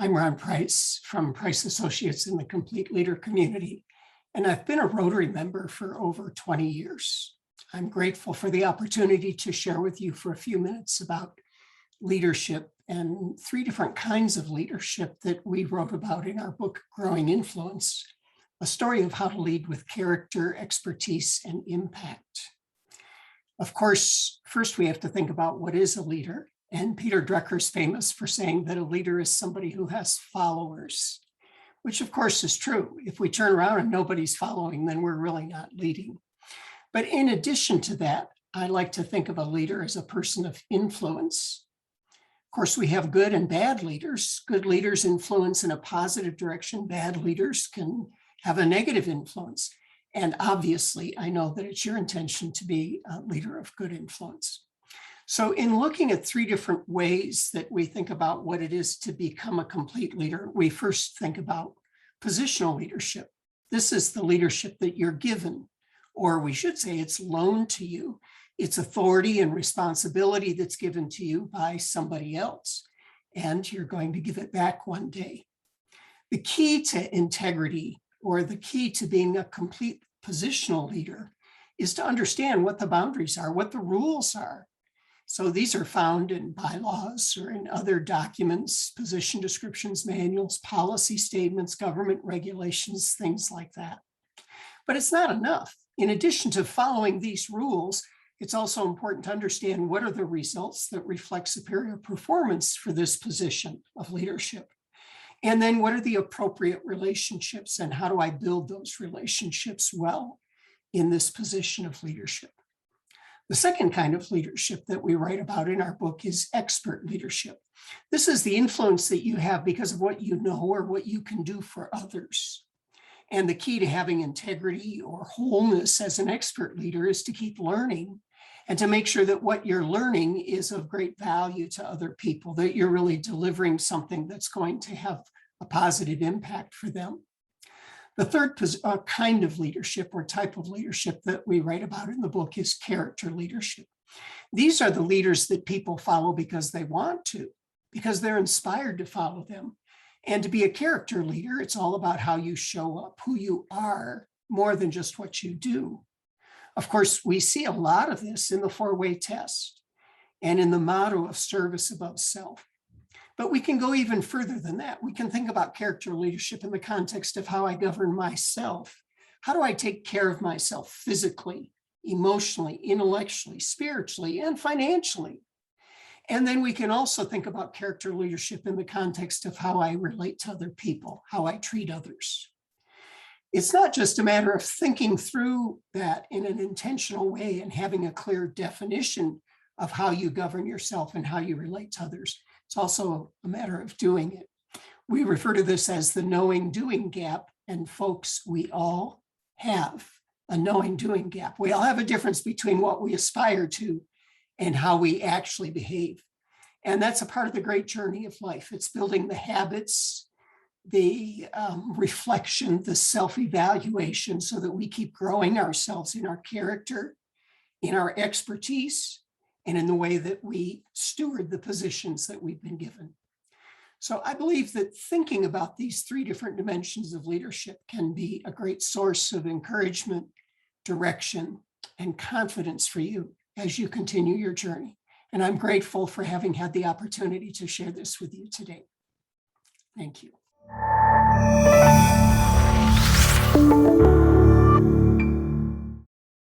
I'm Ron Price from Price Associates in the Complete Leader community, and I've been a Rotary member for over 20 years. I'm grateful for the opportunity to share with you for a few minutes about leadership and three different kinds of leadership that we wrote about in our book, Growing Influence, a story of how to lead with character, expertise, and impact. Of course, first we have to think about what is a leader. And Peter Drucker is famous for saying that a leader is somebody who has followers, which of course is true. If we turn around and nobody's following, then we're really not leading. But in addition to that, I like to think of a leader as a person of influence. Of course, we have good and bad leaders. Good leaders influence in a positive direction. Bad leaders can have a negative influence. And obviously, I know that it's your intention to be a leader of good influence. So in looking at three different ways that we think about what it is to become a complete leader, we first think about positional leadership. This is the leadership that you're given, or we should say it's loaned to you. It's authority and responsibility that's given to you by somebody else, and you're going to give it back one day. The key to integrity, or the key to being a complete positional leader, is to understand what the boundaries are, what the rules are. So these are found in bylaws or in other documents, position descriptions, manuals, policy statements, government regulations, things like that. But it's not enough. In addition to following these rules, it's also important to understand what are the results that reflect superior performance for this position of leadership. And then what are the appropriate relationships and how do I build those relationships well in this position of leadership? The second kind of leadership that we write about in our book is expert leadership. This is the influence that you have because of what you know or what you can do for others. And the key to having integrity or wholeness as an expert leader is to keep learning and to make sure that what you're learning is of great value to other people, that you're really delivering something that's going to have a positive impact for them. The third kind of leadership or type of leadership that we write about in the book is character leadership. These are the leaders that people follow because they want to, because they're inspired to follow them. And to be a character leader, it's all about how you show up, who you are, more than just what you do. Of course, we see a lot of this in the four-way test and in the motto of service above self. But we can go even further than that. We can think about character leadership in the context of how I govern myself. How do I take care of myself physically, emotionally, intellectually, spiritually, and financially? And then we can also think about character leadership in the context of how I relate to other people, how I treat others. It's not just a matter of thinking through that in an intentional way and having a clear definition of how you govern yourself and how you relate to others. It's also a matter of doing it. We refer to this as the knowing-doing gap, and folks, we all have a knowing-doing gap. We all have a difference between what we aspire to and how we actually behave. And that's a part of the great journey of life. It's building the habits, the reflection, the self-evaluation so that we keep growing ourselves in our character, in our expertise, and in the way that we steward the positions that we've been given. So I believe that thinking about these three different dimensions of leadership can be a great source of encouragement, direction, and confidence for you as you continue your journey. And I'm grateful for having had the opportunity to share this with you today. Thank you.